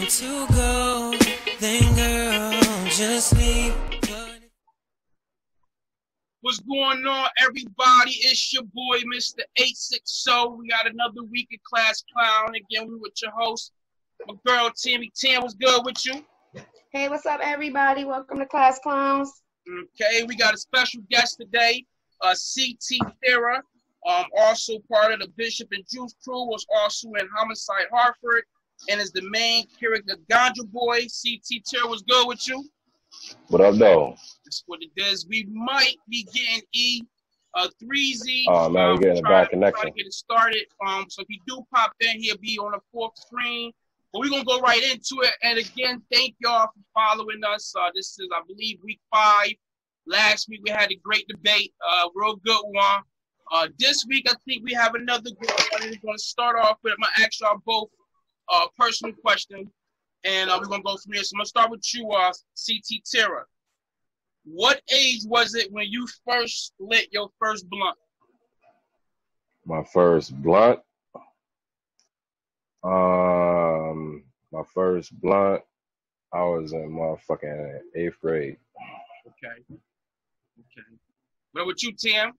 to go, then girl, just leave. What's going on, everybody? It's your boy, Mr. 860. We got another week of Klass Klowns. Again, we with your host, my girl, Tammy. Tam, what's good with you? Hey, what's up, everybody? Welcome to Klass Klowns. Okay, we got a special guest today, CT Terra, also part of the Bishop and Juice crew, was also in Homicide Hartford, and is the main character, Ganja Boy. CT Terra, what's good with you? What up, though? That's what it is. We might be getting Threezy. Oh man, we're getting a bad connection. Trying to get it started. So if you do pop in, he'll be on the fourth screen. But we're gonna go right into it. And again, thank y'all for following us. This is, I believe, week 5. Last week we had a great debate, real good one. This week I think we have another good one. We're gonna start off with, I'm gonna ask y'all both personal questions, and we're gonna go from here. So I'm gonna start with you, CT Terra. What age was it when you first lit your first blunt? My first blunt? My first blunt, I was in motherfucking 8th grade. Okay. What with you, Tim?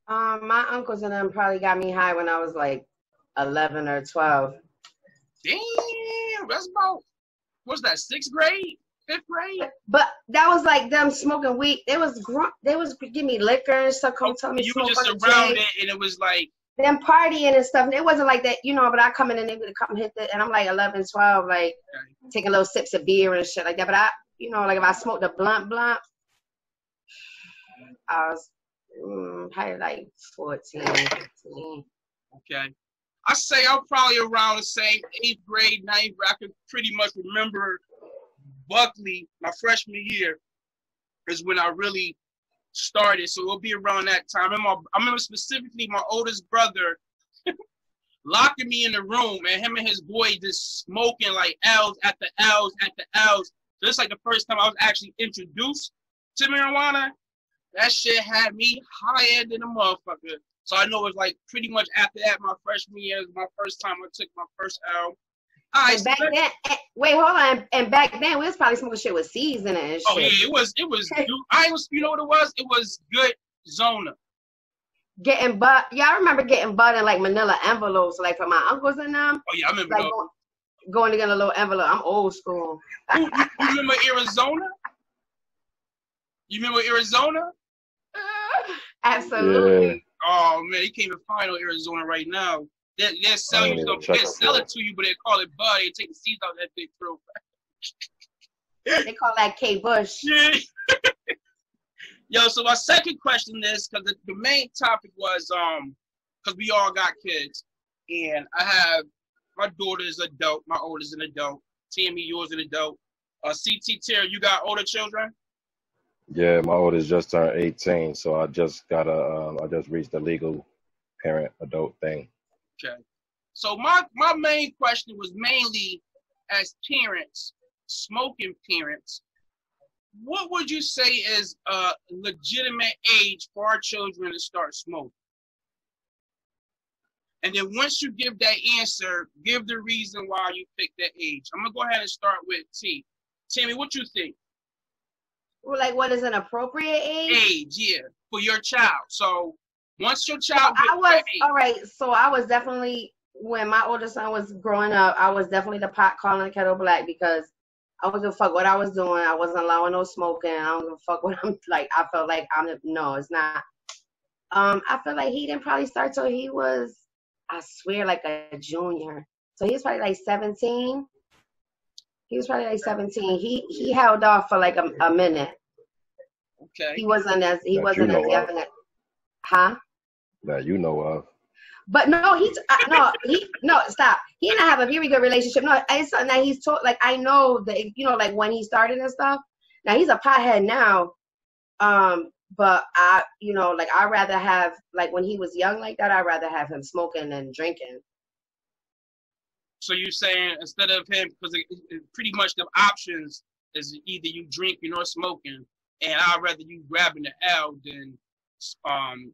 My uncles and them probably got me high when I was like 11 or 12. Damn, that's about, what's that, 6th grade? 5th grade? But that was like them smoking weed. They was giving me liquor and stuff. Come tell me you smoke were just on the around J. it, and it was like them partying and stuff. It wasn't like that, but I come in and they would come hit it, and I'm like 11, 12, like taking little sips of beer and shit like that. But I, like if I smoked a blunt, I was probably like 14, 15. Okay. I say I'm probably around the same 8th grade, 9th grade. I could pretty much remember Buckley, my freshman year, is when I really started. So it'll be around that time. I remember specifically my oldest brother locking me in the room, and him and his boy just smoking like L's after L's after L's. So it's like the first time I was actually introduced to marijuana. That shit had me higher than a motherfucker. So I know it was like pretty much after that, my freshman year was my first time I took my first L. And back then, wait, hold on. And back then, we was probably smoking shit with seeds in it and shit. Oh yeah, it was. You know what it was? It was good Zona. Getting bud. Yeah, I remember getting bud in like manila envelopes, like for my uncles and them. Oh yeah, I remember like going to get a little envelope. I'm old school. You remember Arizona? You remember Arizona? Absolutely. Yeah. Oh man, you can't even find no Arizona right now. They'll sell you some. They'll sell it to you, but they call it bud. They take the seeds out of that big throat. They call that K Bush. Yeah. Yo, so my second question is, because the main topic was because we all got kids, and I have my daughter is adult, my oldest an adult. Tammy, yours an adult. CT Terra, you got older children? Yeah, my oldest just turned 18, so I just reached the legal parent adult thing. Okay. So my main question was mainly as parents, smoking parents, what would you say is a legitimate age for our children to start smoking? And then once you give that answer, give the reason why you picked that age. I'm going to go ahead and start with T. Tammy, what you think? Well, like what is an appropriate age? Age, yeah, for your child. So once your child all right, so I was definitely, when my oldest son was growing up, I was definitely the pot calling the kettle black, because I wasn't gonna fuck what I was doing. I wasn't allowing no smoking. I don't give a fuck what I'm like. I felt like no, it's not. I feel like he didn't probably start till he was, I swear, like a junior. So he was probably like 17. He was probably like 17. He held off for like a minute. Okay. He wasn't as young. Huh? That you know of. But no, stop. He and I have a very good relationship. No, it's something that he's taught. Like I know that like when he started and stuff. Now he's a pothead now. But I I'd rather have, like when he was young like that, I'd rather have him smoking than drinking. So you're saying instead of him, because it pretty much the options is either you drinking or smoking, and I'd rather you grabbing the L than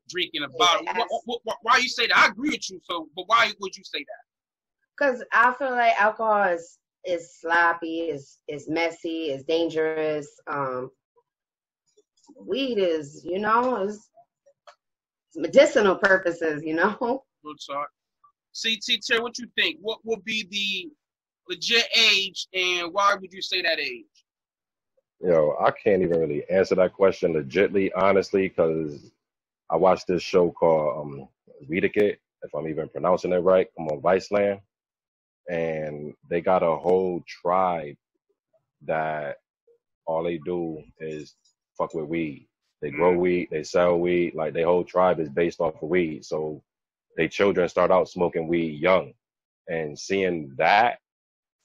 drinking a bottle. Why you say that? I agree with you. So, but why would you say that? Cause I feel like alcohol is sloppy, is messy, is dangerous. Weed is, is medicinal purposes, Real talk. CT, Terry, what you think? What will be the legit age, and why would you say that age? Yo, I can't even really answer that question legitly, honestly, because I watched this show called Weedakit, if I'm even pronouncing it right. I'm on Viceland, and they got a whole tribe that all they do is fuck with weed. They grow weed, they sell weed. Like their whole tribe is based off of weed. So they children start out smoking weed young, and seeing that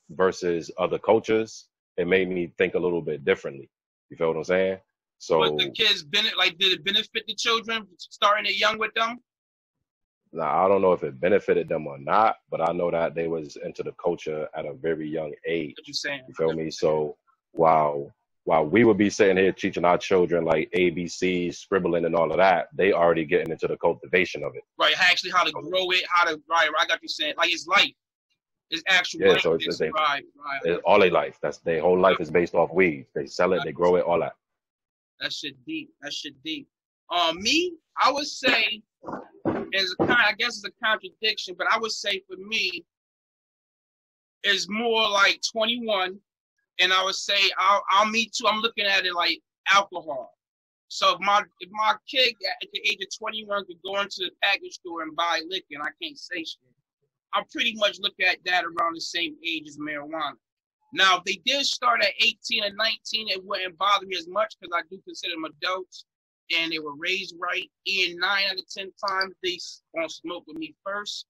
versus other cultures, it made me think a little bit differently. You feel what I'm saying? But the So kids did it benefit the children starting it young with them? now I don't know if it benefited them or not, but I know that they was into the culture at a very young age. What you saying? You feel me? So while we would be sitting here teaching our children like ABC, scribbling and all of that, they already getting into the cultivation of it. Right, actually how to grow it, right, I got you saying. Like it's life. It's actual Yeah, life. so Right. It's all their life. That's their whole life is based off weed. They sell it, they grow it, all that. That shit deep. Me, I would say I guess it's a contradiction, but I would say for me is more like 21, and I would say I'll me too. I'm looking at it like alcohol. So if my kid at the age of 21 could go into the package store and buy liquor, and I can't say shit, I pretty much look at that around the same age as marijuana. Now, if they did start at 18 or 19, it wouldn't bother me as much because I do consider them adults and they were raised right. And 9 out of 10 times, they won't smoke with me first,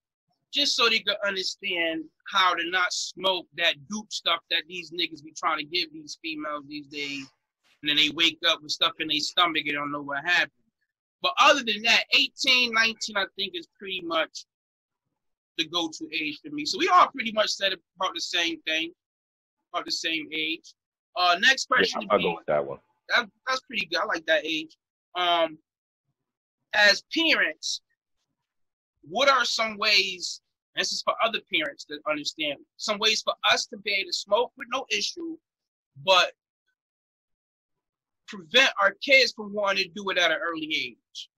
just so they could understand how to not smoke that dupe stuff that these niggas be trying to give these females these days. And then they wake up with stuff in their stomach and don't know what happened. But other than that, 18, 19, I think is pretty much the go-to age for me. So we all pretty much said about the same thing, about the same age. Next question. Yeah, I'll go with that one. That's pretty good. I like that age. As parents, what are some ways, and this is for other parents to understand, some ways for us to be able to smoke with no issue, but prevent our kids from wanting to do it at an early age?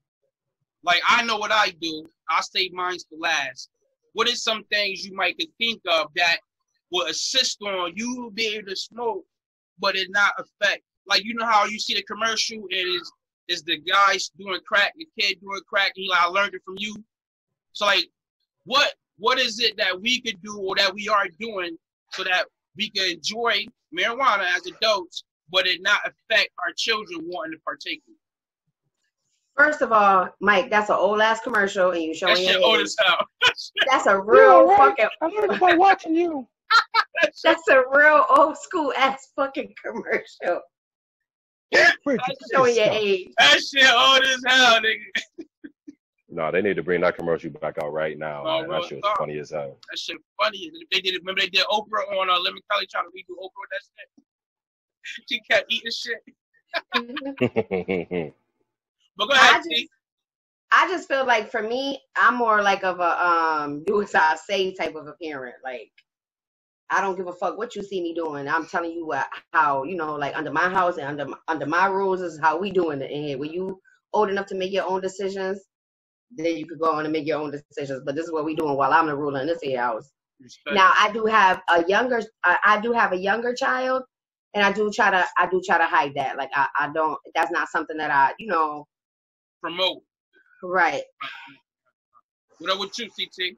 Like, I know what I do. I'll save mine for last. What are some things you might could think of that will assist on you being able to smoke, but it not affect? Like, you know how you see the commercial, is the guy doing crack, the kid doing crack, and he like, I learned it from you. So, like, what is it that we could do or that we are doing so that we can enjoy marijuana as adults, but it not affect our children wanting to partake in it? First of all, Mike, that's an old ass commercial, and you showing That your shit old age. as hell. That's a real fucking. I learned by watching you. That's a real old school ass fucking commercial. Showing your age. That shit old as hell, nigga. No, they need to bring that commercial back out right now. Man. That shit was funny as hell. That shit funny. They did it. Remember they did Oprah on Lemon Kelly trying to redo Oprah with that shit? She kept eating shit. But go ahead, I just feel like for me, I'm more like of a do as I say type of a parent. Like, I don't give a fuck what you see me doing. I'm telling you how, like under my house and under my rules is how we doing it in here. When you old enough to make your own decisions, then you could go on and make your own decisions. But this is what we doing while I'm the ruler in this here house. Respect. Now I do have a younger child, and I do try to hide that. Like I don't. That's not something that I promote. Right. What up with you, CT?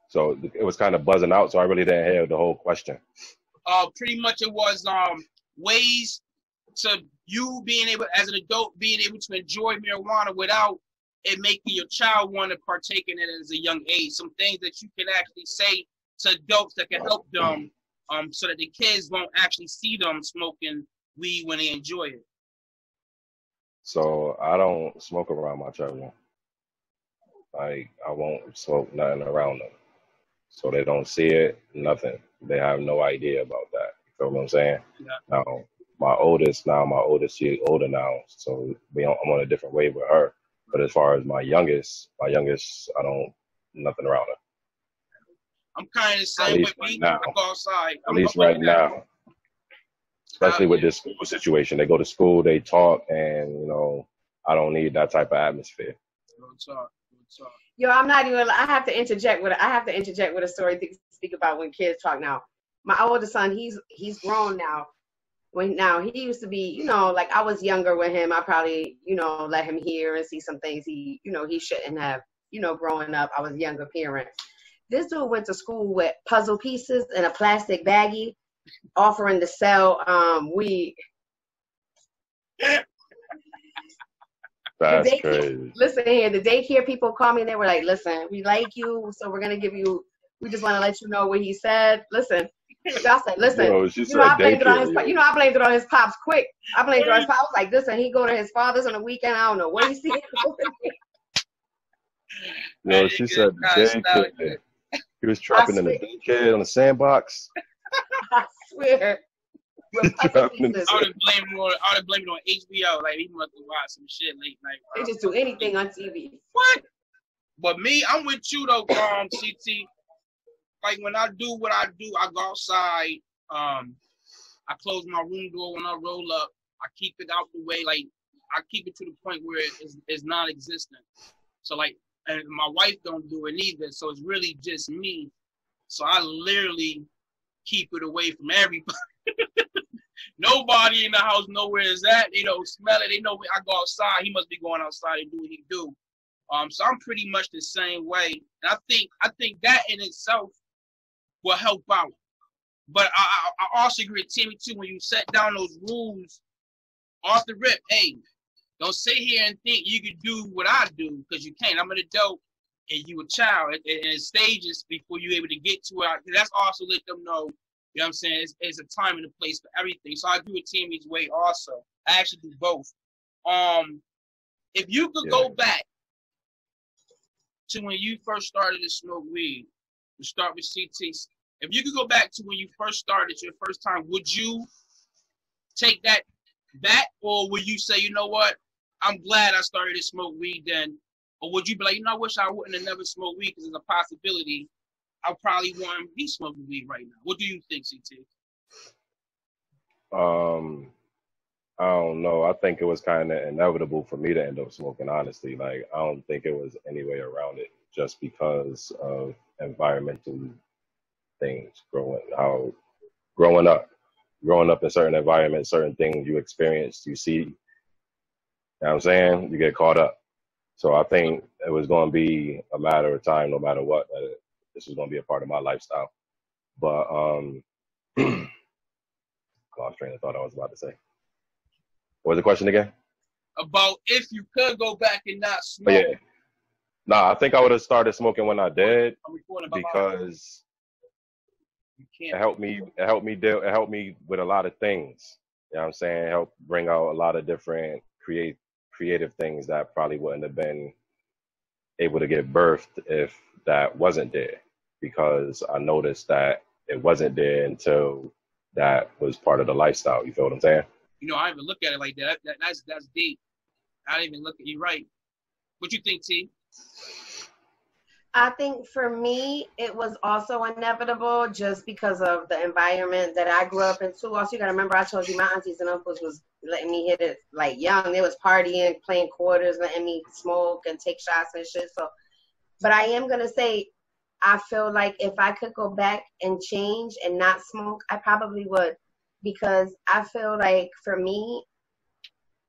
So it was kind of buzzing out, so I really didn't hear the whole question. Pretty much it was ways to you being able, as an adult, being able to enjoy marijuana without it making your child want to partake in it as a young age. Some things that you can actually say to adults that can help them, so that the kids won't actually see them smoking weed when they enjoy it. So I don't smoke around my children. Like, I won't smoke nothing around them. So they don't see it, nothing. They have no idea about that. You feel what I'm saying? Yeah. Now, my oldest, she's older now, so I'm on a different wave with her. But as far as my youngest, I don't, nothing around her. I'm kind of the At same least with right me. now. I go outside. At least right now. Especially with this school situation. They go to school, they talk, and, you know, I don't need that type of atmosphere. Real talk. Yo, I'm not even. I have to interject with a story to speak about when kids talk now. My oldest son, he's grown now. Now he used to be, you know, like I was younger with him. I probably, you know, let him hear and see some things he, you know, he shouldn't have, you know, growing up. I was a younger parent. This dude went to school with puzzle pieces in a plastic baggie, offering to sell weed. That's crazy. Listen here, the daycare people called me and they were like, listen, we like you, so we're going to give you, we just want to let you know what he said. Listen, I said, listen, I blamed it on his, I blamed it on his pops quick. I blamed it on his pops. I was like, listen, he go to his father's on the weekend. I don't know what he's seeing. Yo, she said daycare. He was trapping in the daycare on the sandbox. I swear. I would have blamed it on HBO. Like, he must have watched some shit late night. They just do anything on TV. What? But me, I'm with you though, CT. Like, when I do what I do, I go outside. I close my room door when I roll up. I keep it out the way. Like, I keep it to the point where it's non-existent. So, like, and my wife don't do it either. So it's really just me. So I literally keep it away from everybody. Nobody in the house know where it's at. They don't smell it. They know I go outside. He must be going outside and do what he do. So I'm pretty much the same way. And I think that in itself will help out. But I also agree with Timmy too, when you set down those rules off the rip, hey, don't sit here and think you can do what I do, because you can't. I'm an adult and you a child, and stages before you're able to get to it. That's also let them know, you know what I'm saying, it's a time and a place for everything. So I agree with Timmy's way also. I actually do both. If you could go back to when you first started to smoke weed, to start with CT, if you could go back to when you first started, your first time, would you take that back, or would you say, you know what, I'm glad I started to smoke weed then? Or would you be like, you know, I wish I wouldn't have never smoked weed because there's a possibility I probably wouldn't be smoking weed right now? What do you think, CT? I don't know. I think it was kind of inevitable for me to end up smoking, honestly. Like, I don't think it was any way around it, just because of environmental things. Growing up in certain environments, certain things you experience, you see, you know what I'm saying? You get caught up. So I think it was going to be a matter of time, no matter what, that this was going to be a part of my lifestyle. But lost train of thought I was about to say. What was the question again? About if you could go back and not smoke. Yeah. Nah, I think I would have started smoking when I did, because it helped me with a lot of things. You know what I'm saying? It helped bring out a lot of different creative things that probably wouldn't have been able to get birthed if that wasn't there, because I noticed that it wasn't there until that was part of the lifestyle. You feel what I'm saying? You know, I didn't even look at it like that. That's deep. I didn't even look at you right. What you think, T? I think for me, it was also inevitable just because of the environment that I grew up in too. Also, you got to remember, I told you my aunties and uncles was letting me hit it like young. They was partying, playing quarters, letting me smoke and take shots and shit. So, but I am going to say, I feel like if I could go back and change and not smoke, I probably would. Because I feel like for me,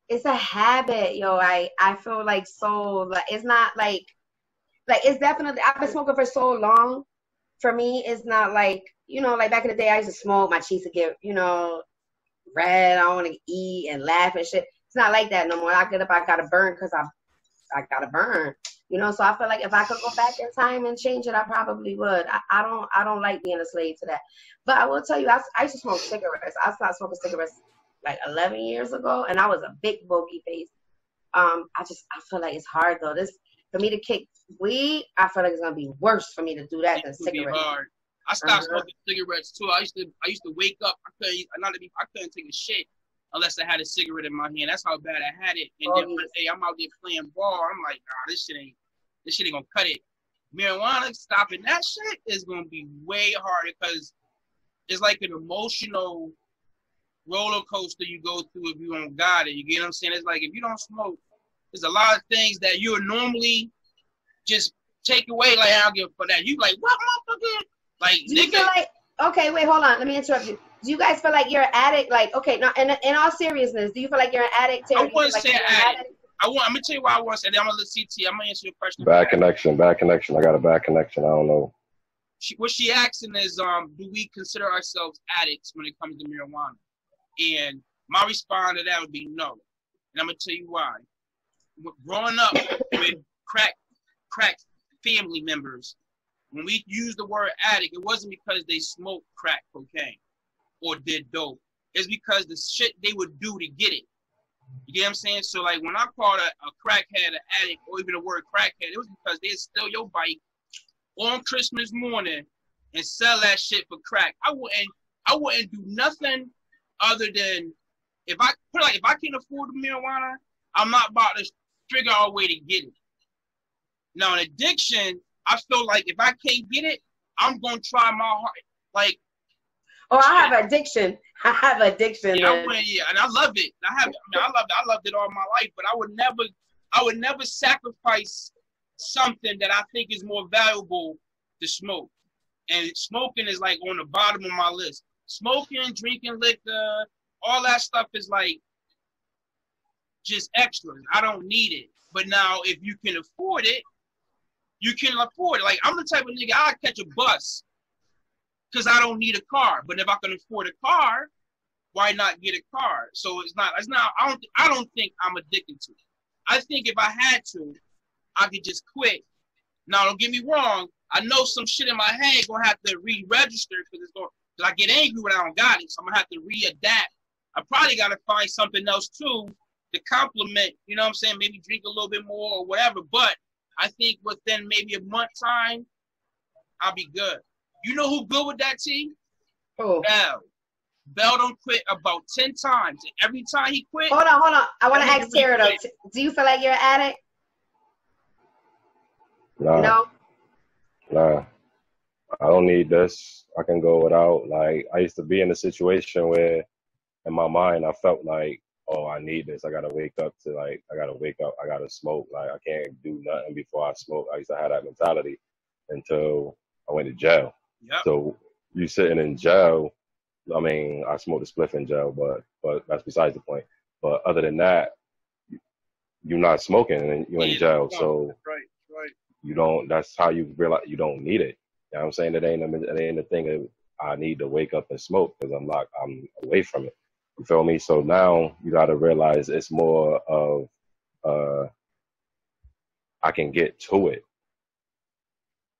it's a habit, yo. I feel like so, like, it's not like it's definitely, I've been smoking for so long. For me, it's not like, you know, like back in the day, I used to smoke, my cheeks would get, you know, red, I don't want to eat and laugh and shit. It's not like that no more. I get up, I got to burn because I got to burn, you know. So I feel like if I could go back in time and change it, I probably would. I don't like being a slave to that. But I will tell you, I used to smoke cigarettes. I started smoking cigarettes like 11 years ago, and I was a big bogey face. I feel like it's hard though. For me to kick weed, I feel like it's gonna be worse for me to do that than cigarettes. Hard. I stopped smoking cigarettes too. I used to wake up. I couldn't take a shit unless I had a cigarette in my hand. That's how bad I had it. And then one day I'm out there playing ball. I'm like, nah, this shit ain't gonna cut it. marijuana, stopping that shit is gonna be way harder because it's like an emotional roller coaster you go through if you don't got it. You get what I'm saying? It's like if you don't smoke, there's a lot of things that you would normally just take away. Like, I don't give a fuck that. You like, what, motherfucker? Like, do you feel like, okay, wait, hold on. Let me interrupt you. Do you guys feel like you're an addict? Like, okay, now, in all seriousness, do you feel like you're an addict? I wouldn't say addict. I'm going to tell you why I want to say that. I'm going to let CT. I'm going to answer your question. Bad connection. I got a bad connection. I don't know. What she asking is, do we consider ourselves addicts when it comes to marijuana? And my response to that would be no. And I'm going to tell you why. Growing up with crack family members, when we use the word addict, it wasn't because they smoked crack cocaine or did dope. It's because the shit they would do to get it. You get what I'm saying? So, like, when I called a crackhead an addict, or even the word crackhead, it was because they'd steal your bike on Christmas morning and sell that shit for crack. I wouldn't do nothing other than if I can't afford the marijuana, I'm not about to figure out a way to get it. Now, an addiction, I feel like if I can't get it, I'm gonna try my hard. Like, oh, I have addiction. I have addiction. Yeah, and I love it. I loved it all my life. But I would never sacrifice something that I think is more valuable to smoke. And smoking is like on the bottom of my list. Smoking, drinking liquor, all that stuff is like just extras. I don't need it. But now, if you can afford it, you can afford it. Like, I'm the type of nigga, I'll catch a bus because I don't need a car. But if I can afford a car, why not get a car? So it's not, I don't think I'm addicted to it. I think if I had to, I could just quit. Now, don't get me wrong. I know some shit in my head gonna have to re-register because I get angry when I don't got it. So I'm gonna have to re-adapt. I probably gotta find something else too to complement, you know what I'm saying? Maybe drink a little bit more or whatever. But I think within maybe a month time, I'll be good. You know who good with that, T? Oh. Bell. Bell don't quit about 10 times. And every time he quit. Hold on. I want to ask Tara though. Do you feel like you're an addict? Nah. No. Nah. I don't need this. I can go without. Like, I used to be in a situation where in my mind I felt like, oh, I need this. I gotta wake up. I gotta smoke. Like, I can't do nothing before I smoke. I used to have that mentality until I went to jail. Yep. So you sitting in jail, I mean, I smoked a spliff in jail, but that's besides the point. But other than that, you're not smoking and you're in jail. So right. You don't, that's how you realize you don't need it. You know what I'm saying? It ain't a thing that I need to wake up and smoke because I'm away from it. You feel me? So now you got to realize it's more of, I can get to it.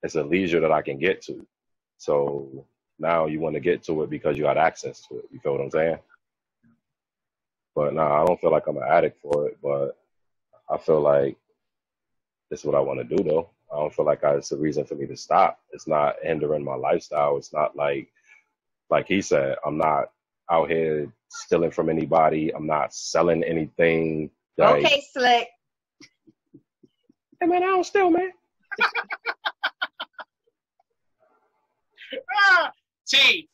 It's a leisure that I can get to. So now you want to get to it because you got access to it. You feel what I'm saying? But I don't feel like I'm an addict for it, but I feel like this is what I want to do though. I don't feel like it's a reason for me to stop. It's not hindering my lifestyle. It's not like he said, I'm not out here stealing from anybody. I'm not selling anything. Like, okay, Slick. Hey man, I don't steal, man. T.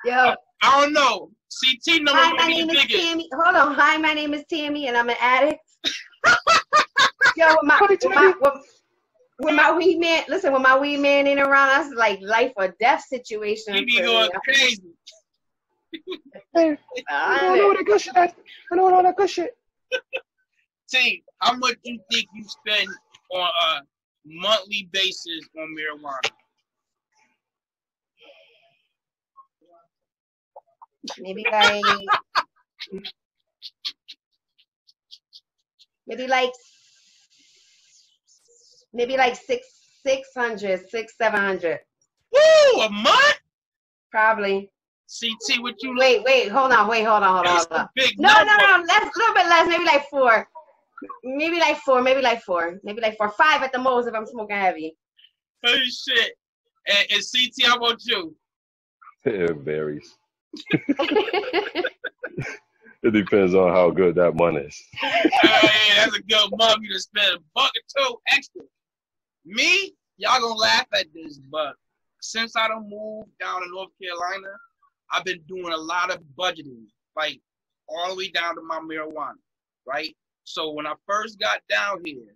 Yo. I don't know. CT number. Hi, my name is Tammy. Hold on. Hi, my name is Tammy, and I'm an addict. Yo, with my weed man, listen, when my weed man ain't around, that's like life or death situation. You be going crazy. Hey, I don't know what that good shit is. I know all that good shit. T, how much do you think you spend on a monthly basis on marijuana? Maybe like 700. Woo, a month? Probably. CT, what you wait, hold on. That's a big No, number. less, a little bit less, maybe like 4. Maybe like 4. 5 at the most if I'm smoking heavy. Holy shit. And CT, how about you? It varies. It depends on how good that money is. Hey, that's a good month. You just spend $1 or $2 extra. Me, y'all gonna laugh at this, but since I done moved down to North Carolina, I've been doing a lot of budgeting, like all the way down to my marijuana, right? So when I first got down here,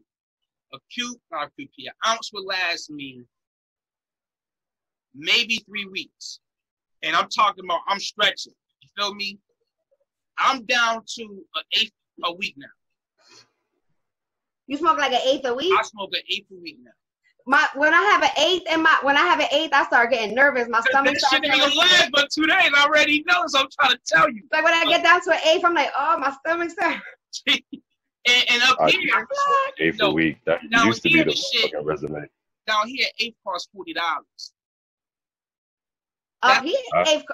not a cube, an ounce would last me maybe 3 weeks. And I'm talking about, I'm stretching. You feel me? I'm down to an eighth a week now. You smoke like an eighth a week? I smoke an eighth a week now. When I have an eighth, I start getting nervous. My stomach starts getting gonna last but 2 days. I already know, so I'm trying to tell you. Like when I get down to an eighth, I'm like, oh, my stomach's starting. and up here, eighth a week. That used to be the fucking resume. Down here, eighth costs $40. Up here, eighth.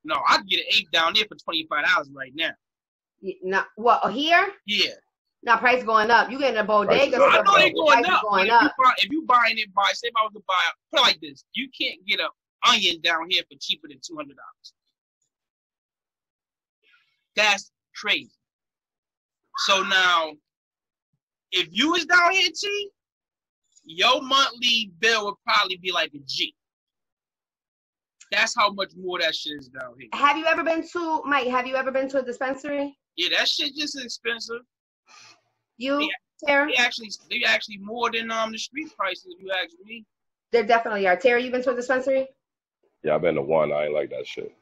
No, I can get an eighth down there for $25 right now. No, what here? Yeah. Now price going up. You getting a bodega? I know they going up. Going up. If you buying it by, say if I was to buy, put it like this, you can't get an onion down here for cheaper than $200. That's crazy. So now, if you was down here, T, your monthly bill would probably be like a G. That's how much more that shit is down here. Have you ever been to, Mike, have you ever been to a dispensary? Yeah, that shit just expensive. Tara? They actually more than the street prices, if you ask me. There definitely are. Tara, you been to a dispensary? Yeah, I've been to one. I ain't like that shit.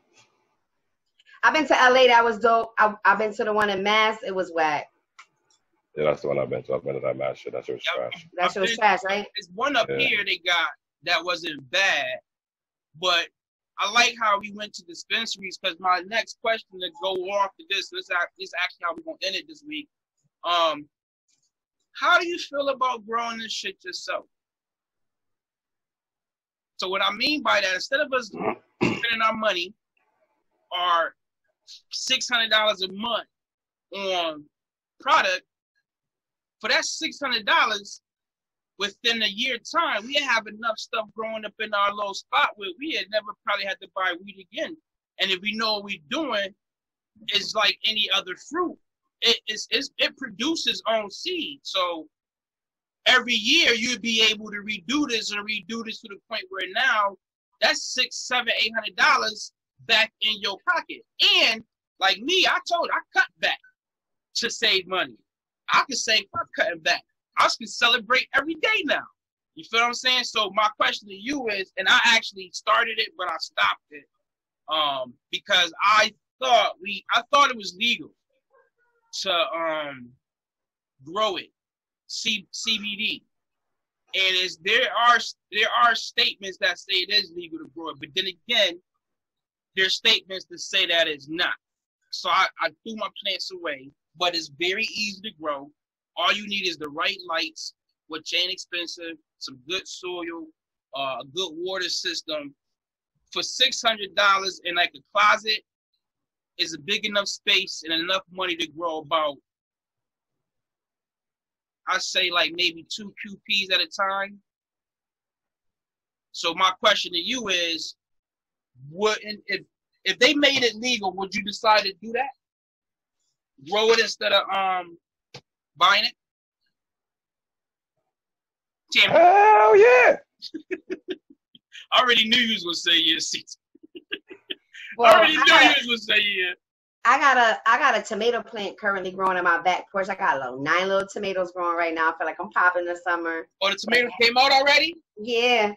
I've been to LA. That was dope. I've been to the one in Mass. It was whack. Yeah, that's the one I've been to. I've been to that Mass shit. That shit was trash. That shit was trash, right? There's one up here they got that wasn't bad, but I like how we went to dispensaries because my next question to go off to this is actually how we're going to end it this week. How do you feel about growing this shit yourself? So what I mean by that, instead of us spending our money or $600 a month on product, for that $600, within a year time, we have enough stuff growing up in our little spot where we had never probably had to buy weed again. And if we know what we're doing, it's like any other fruit. It produces own seed. So every year you'd be able to redo this to the point where now that's $600, $700, $800 back in your pocket. And like me, I cut back to save money. I can say fuck cutting back. I can celebrate every day now. You feel what I'm saying? So my question to you is, and I actually started it, but I stopped it because I thought it was legal to grow it, CBD, and there are statements that say it is legal to grow it, but then again, there's statements that say that it's not. So I threw my plants away, but it's very easy to grow. All you need is the right lights, which ain't expensive, some good soil, a good water system. For $600 in like a closet is a big enough space and enough money to grow about, I say like maybe 2 QPs at a time. So my question to you is, if they made it legal, would you decide to do that? Grow it instead of buying it? Tim. Hell yeah! I already knew you was gonna say yes. Well, I already knew you was gonna say yeah. I got a tomato plant currently growing in my back porch. I got 9 little tomatoes growing right now. I feel like I'm popping this summer. Oh, the tomatoes came out already? Yeah.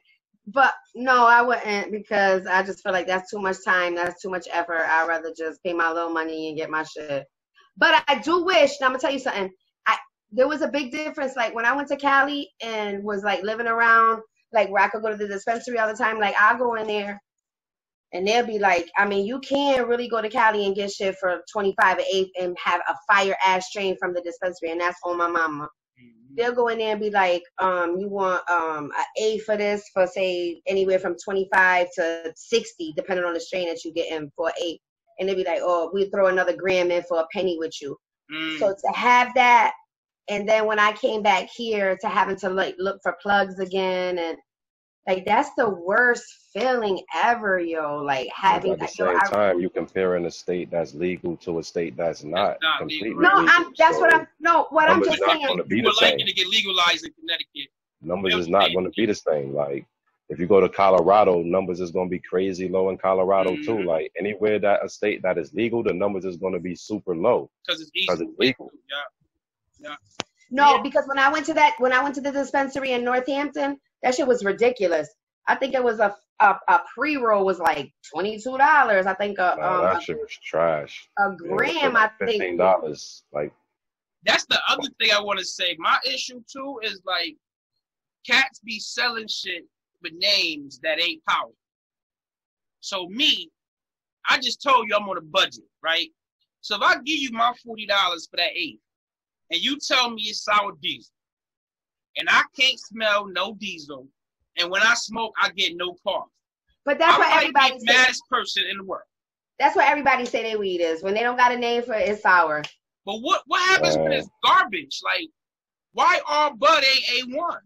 But no, I wouldn't, because I just feel like that's too much time. That's too much effort. I'd rather just pay my little money and get my shit. But I do wish, and I'm going to tell you something. There was a big difference. Like when I went to Cali and was like living around, like where I could go to the dispensary all the time, like I'll go in there and they'll be like, I mean, you can really go to Cali and get shit for 25 an eighth and have a fire ass strain from the dispensary. And that's on my mama. They'll go in there and be like, you want an eighth for this for say anywhere from 25 to 60, depending on the strain that you get in for an eighth. And they'll be like, oh, we throw another gram in for a penny with you. So to have that, and then when I came back here to having to like look for plugs again, and like that's the worst feeling ever, yo. Like having at the same time, you comparing a state that's legal to a state that's not completely legal. What I'm just saying. You would like it to get legalized in Connecticut, numbers is not going to be the same. Like, if you go to Colorado, numbers is going to be crazy low in Colorado too. Like, anywhere that a state that is legal, the numbers is going to be super low because it's easy. because it's legal. Yeah. No, because when I went to the dispensary in Northampton, that shit was ridiculous. I think it was a pre-roll was like $22. I think that shit was trash. A gram, I think $15. Like, that's the other thing I want to say. My issue too is like cats be selling shit with names that ain't powerful. So me, I just told you I'm on a budget, right? So if I give you my $40 for that eighth, and you tell me it's sour diesel, and I can't smell no diesel, and when I smoke, I get no cough. But that's what everybody the maddest person in the world. That's what everybody say their weed is. When they don't got a name for it, it's sour. But what happens when it's garbage? Like, why all bud ain't A1?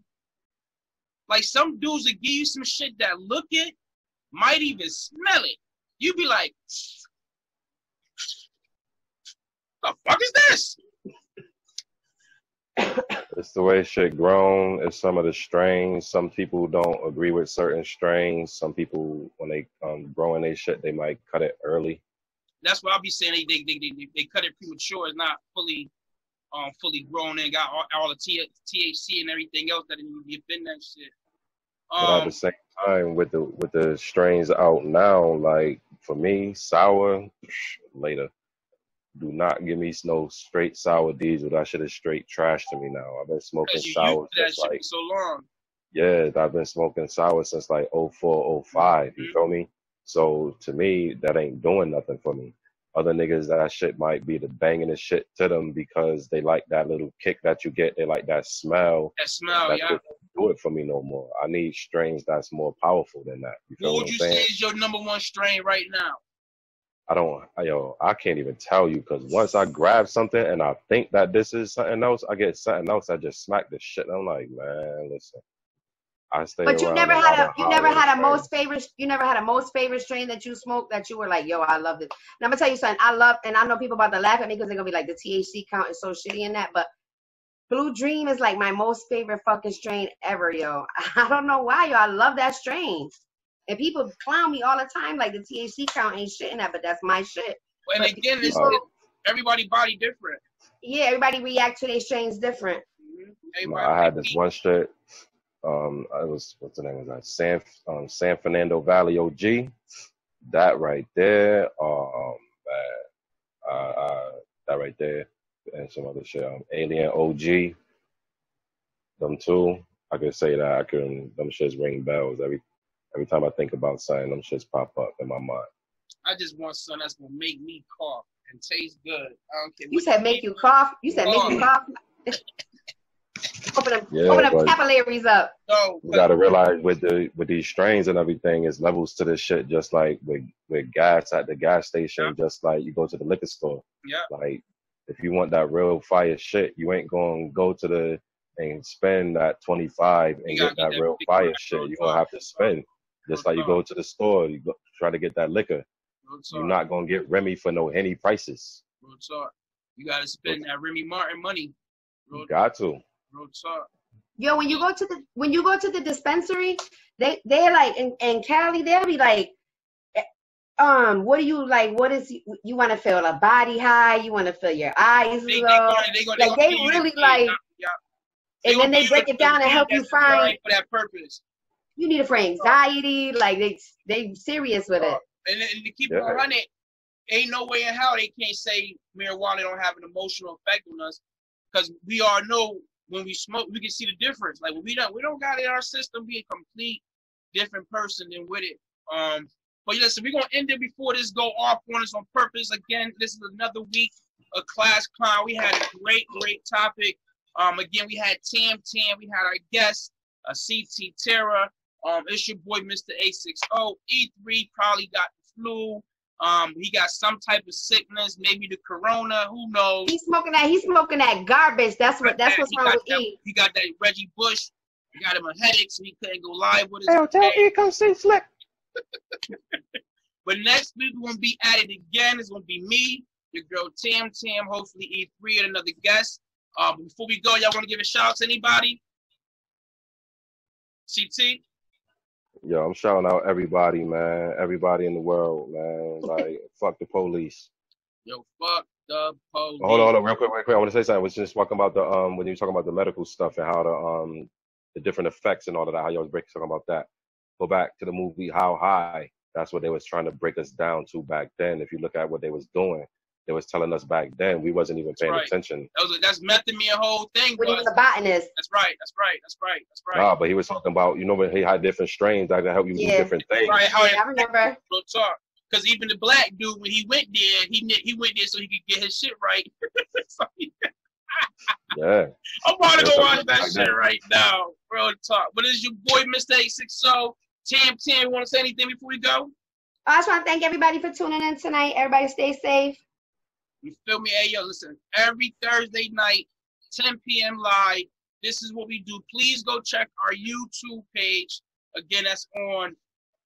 Like, some dudes that give you some shit that look it, might even smell it. You be like, the fuck is this? It's the way shit grown. It's some of the strains. Some people don't agree with certain strains. Some people, when they growing their shit, they might cut it early. That's what I'll be saying. They cut it premature. It's not fully grown and got all the THC and everything else that needs to be up in that shit. But at the same time, with the strains out now, like for me, sour later. Do not give me no straight sour diesel. That shit is straight trash to me now. I've been smoking sour since like so long. Yeah, I've been smoking sour since like 04, 05. You feel me? So to me, that ain't doing nothing for me. Other niggas, that shit might be the banging the shit to them because they like that little kick that you get. They like that smell. That smell, that yeah. shit don't do it for me no more. I need strains that's more powerful than that. You feel what what would I'm you saying? say is your number one strain right now? I can't even tell you because once I grab something and I think that this is something else, I get something else. I just smack the shit. I'm like, man, listen. I stay But you around never had a most strains. favorite strain that you smoked that you were like, yo, I love it. And I'm gonna tell you something. I know people about to laugh at me because they're gonna be like, the THC count is so shitty in that, but Blue Dream is like my most favorite fucking strain ever, yo. I don't know why, yo. I love that strain. And people clown me all the time like the THC count ain't shit in that, but that's my shit. And but again, everybody body different. Yeah, everybody react to their strains different. I had this one shit. What's the name of that? San Fernando Valley OG. That right there. That right there, and some other shit. Alien OG. Them two. I could say that them shits ring bells every time I think about something. Them shits pop up in my mind. I just want something that's gonna make me cough and taste good. I don't care. You said make you cough. You said make you cough. Open them capillaries up. So, you gotta realize with these strains and everything, is levels to this shit. Just like with gas at the gas station, just like you go to the liquor store. Yeah. Like if you want that real fire shit, you ain't gonna go to and spend that 25 and get that real fire shit. You're gonna have to spend. Just like you go to the store, you go try to get that liquor. You're not gonna get Remy for no Henny prices. Real talk. You gotta spend that Remy Martin money. You got to. Real talk. Yo, when you go to the dispensary, they're like in Cali, they'll be like, what do you like? What is you want to feel a body high? You want to feel your eyes low? They really like. Yeah. And then they break it down and help you find for that purpose. You need it for anxiety. Like they serious with it. And to keep it 100, ain't no way in hell they can't say marijuana don't have an emotional effect on us, because we all know when we smoke, we can see the difference. Like when we don't got it in our system, be a complete different person than with it. But listen, we're gonna end it before this go off on us on purpose. Again, this is another week of Klass Klowns. We had a great topic. Again, we had Tam, we had our guest, CT Terra. It's your boy, Mr. A60. E3 probably got the flu. He got some type of sickness, maybe the corona. Who knows? He's smoking that garbage. That's what's wrong with E. He got that Reggie Bush. He got him a headache, so he couldn't go live with us. Tell E come see Slick. But next week we're gonna be at it again. It's gonna be me, your girl Tam, hopefully E3 and another guest. Before we go, y'all want to give a shout out to anybody? CT? Yo, I'm shouting out everybody, man. Everybody in the world, man. Like, fuck the police. Yo, fuck the police. Hold on, real quick, real quick. I want to say something. I was just talking about the when you were talking about the medical stuff and how the different effects and all of that. How you was talking about that. Go back to the movie How High. That's what they was trying to break us down to back then. If you look at what they was doing, they was telling us back then we wasn't even paying attention. That's method me a whole thing. When he was a botanist. That's right. Nah, but he was talking about, you know, when he had different strains that could help you do different things. Right, I remember. Real talk. Because even the black dude, when he went there, he went there so he could get his shit right. So Yeah. I'm about to go watch that shit right now. Real talk. But it's your boy, Mr. 860. Tam, you want to say anything before we go? I just want to thank everybody for tuning in tonight. Everybody stay safe. You feel me? Hey, yo, listen. Every Thursday night, 10 p.m. live. This is what we do. Please go check our YouTube page. Again, that's on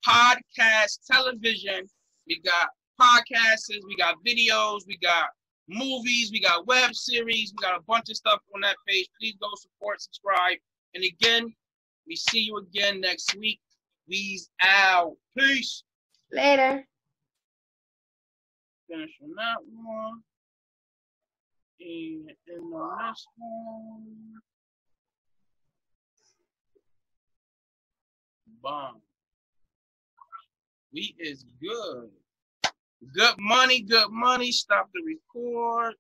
Podcast Television. We got podcasts, we got videos, we got movies, we got web series, we got a bunch of stuff on that page. Please go support, subscribe. And again, we see you again next week. We's out. Peace. Later. Finish on that one. And on this one. Bomb. We is good. Good money, good money. Stop the record.